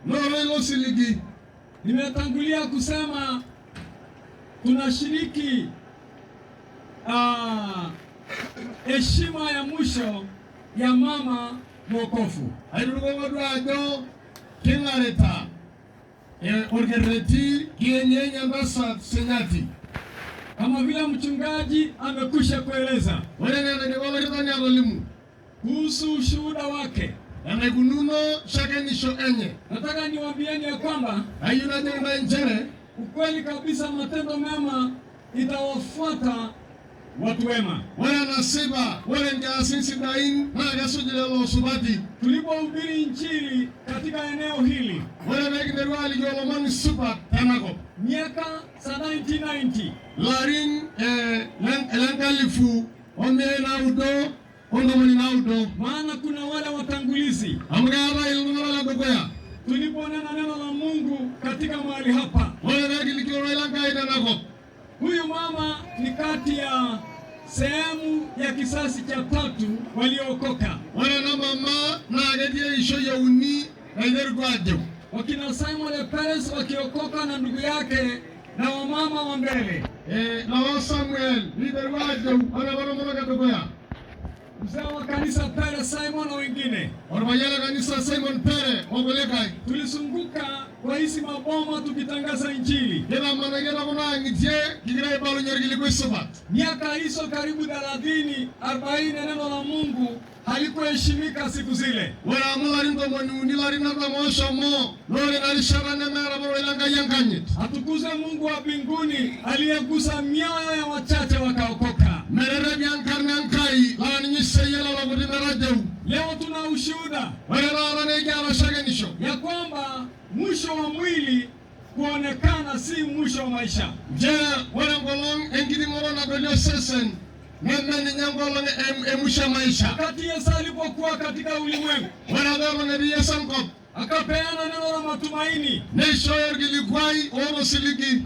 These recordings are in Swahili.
Lolo siligi. Nimetangulia kusema tunashiriki heshima ya mwisho ya mama mwokofu. Aidurugomodwajo kingareta orgereti kienyenye mbasa senyati. Kama vile mchungaji amekusha kueleza kuhusu ushuhuda wake, nataka niwaambieni ya kwamba ukweli kabisa matendo mema itawafuata watu wema. Tulipohubiri Injili katika eneo hili miaka za 1990 maana kuna wale watangulizi tuliponena neno la Mungu katika mahali hapa. Huyu mama ni kati ya sehemu ya kisasi cha tatu waliookoka. Wakina Simon Peres wakiokoka na ndugu yake na wamama wa mbele. Mzee wa kanisa Pere Simon na wengine. Tulisunguka kwa hizi maboma tukitangaza Injili. Miaka hizo karibu 30-40 neno la Mungu halikuheshimika siku zile. Atukuze Mungu wa mbinguni aliyegusa mioyo ya wachache wakaokoka. Leo tuna ushuhuda ya kwamba mwisho wa mwili kuonekana si mwisho wa maisha. Wakati Yesu alipokuwa katika ulimwengu, akapeana neno la matumaini.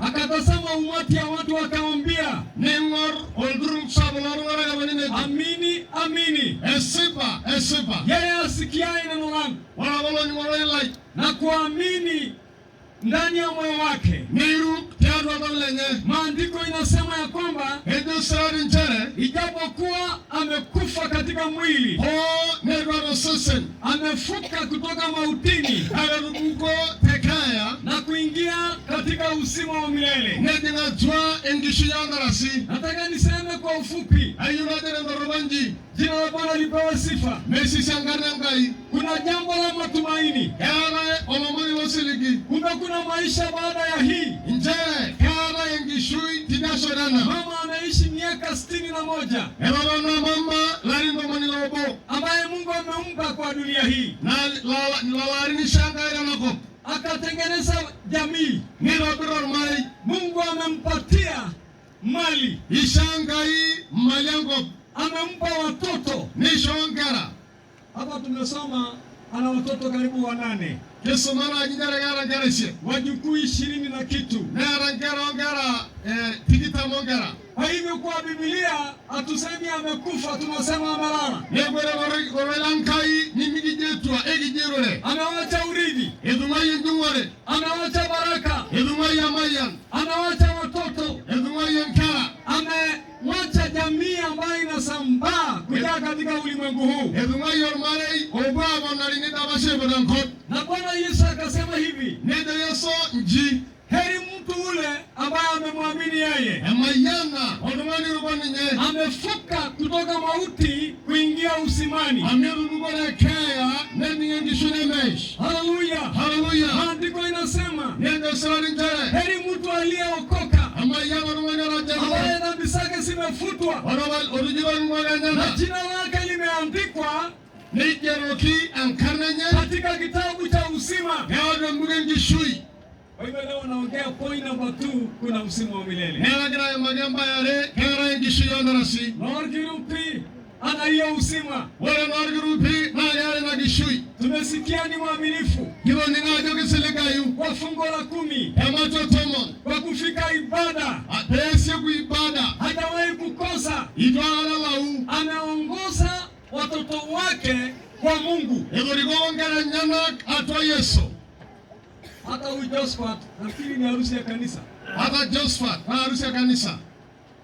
Akatazama umati ya watu akamwambia, amini, amini. Yeye asikiaye neno langu na kuamini ndani ya moyo wake. Maandiko inasema ya kwamba ijapokuwa amekufa katika mwili, amefuka kutoka mautini na kuingia katika uzima wa milele. Nataka niseme kwa ufupi, jina la Bwana lipewe sifa. Kuna jambo la matumaini. Kumbe kuna maisha baada ya hii. Mama ameishi miaka 61 ambaye Mungu amempa kwa dunia hii. Akatengeneza jamii. Mungu amempatia mali. Amempa watoto. Hapa tumesoma ana watoto karibu 8. Wajukuu 20 na kitu. Kwa hivyo kwa Biblia hatusemi amekufa, tunasema amelala. Amewacha urithi. Amewacha baraka. Amewacha watoto. Amewacha jamii ambayo inasambaa kuja katika ulimwengu huu. Na Bwana Yesu akasema hivi, heri mtu ule ambaye amemwamini yeye. Amefuka kutoka mauti kuingia uzimani. Haleluya. Maandiko inasema heri mtu aliyeokoka ambaye dhambi zake zimefutwa na jina lake limeandikwa katika kitabu cha uzima. Kwa hivyo leo naongea point number 2, kuna uzima wa milele. Norgirupi ana hiyo uzima. Tumesikia ni mwaminifu kwa fungo la 10, kwa kufika ibada, hajawahi kukosa. Ameongoza watoto wake kwa Mungu. Hata huyu Josephat nafikiri ni harusi ya kanisa. Hata Josephat na harusi ya kanisa.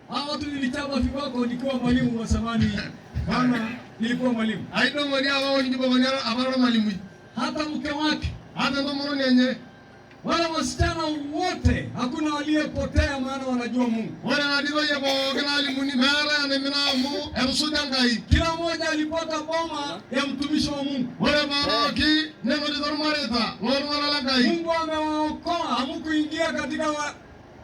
Hawa watu nilichapa viboko nikiwa mwalimu wa zamani. Bana nilikuwa mwalimu. Aido ngonia wao njibo ngonia abaro mwalimu. Hata mke wake, hata ndo moro nyenye. Wala wasichana wote hakuna waliyepotea maana wanajua Mungu. Wala nadigo yebo kana alimuni mara na mina mu erusudangai. Kila mmoja alipata boma ya mtumishi wa Mungu. Wala maroki neno lidormareta ngorngoralagai. Mungu amewaokoa hamkuingia katika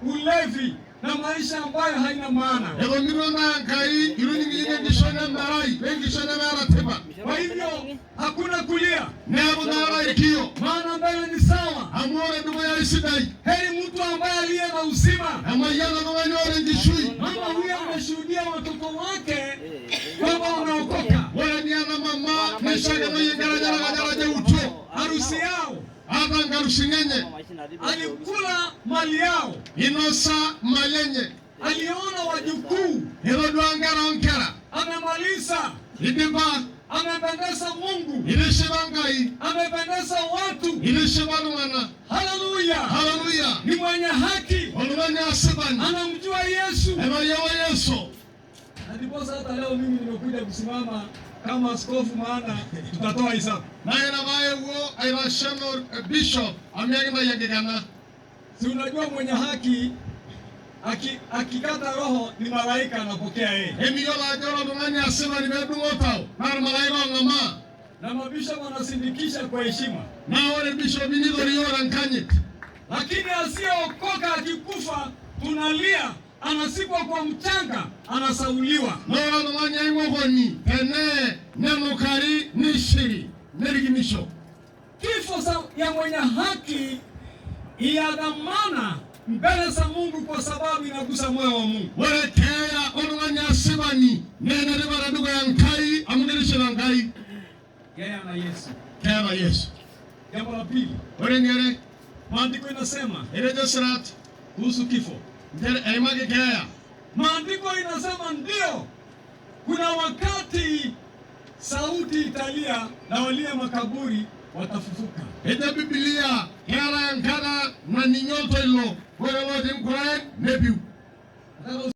ulevi na maisha ambayo haina maana. Ego mirona ngai iruni ngine ngishona marai, ngishona mara teba. Kwa hivyo hakuna kulia. Nebo na ikio. Maana mbele ni sawa. Amore ndugu ya isidai. Heri mtu ambaye aliye na uzima. Amayana ndugu nyore ngishui. Mama huyo ameshuhudia watoto wake kwamba wanaokoka. Wala ni ana mama nishaga no yengara uto. Harusi yao. Hata ngarusi nyenye. Alikula mali yao. Inosa malenye. Aliona wajukuu. Hilo duangara onkara. Amemaliza. Idimba. Amependeza Mungu. Ilishibangai. Amependeza watu. Ilishibanwana. Haleluya. Haleluya. Ni mwenye haki. Olumani asibani. Anamjua Yesu. Emayewa Yesu. Ndiposa hata leo mimi nimekuja kusimama kama askofu maana tutatoa hisabu. Na ina bae uo airashano bishop amegna yagegana. Si unajua mwenye haki akikata roho ni malaika anapokea yeye. Emiyola jora dumani asibani bedungotao. Na malaika ngama. Na mabishop wanasindikisha kwa heshima. Na wale bishop ni yora nkanye. Lakini asiyeokoka akikufa tunalia, anasikwa kwa mchanga, anasauliwa. Nora dumani ngogoni ene nemukari nishiri nerigimisho. Kifo ya mwenye haki ya dhamana mbele za Mungu kwa sababu inagusa moyo wa Mungu. Wale kera olumani asibani nene ribara dugo yankai amudirishe yankai. Yeye na Yesu. Kera Yesu. Jambo la pili. Wale ngere Maandiko inasema ile jasrat kuhusu kifo. ngere aimage kaya. Maandiko inasema ndio kuna wakati sauti italia na walia makaburi watafufuka. Eda Biblia kera yankara na ninyoto ilo. Wale lote mkuran nebiu.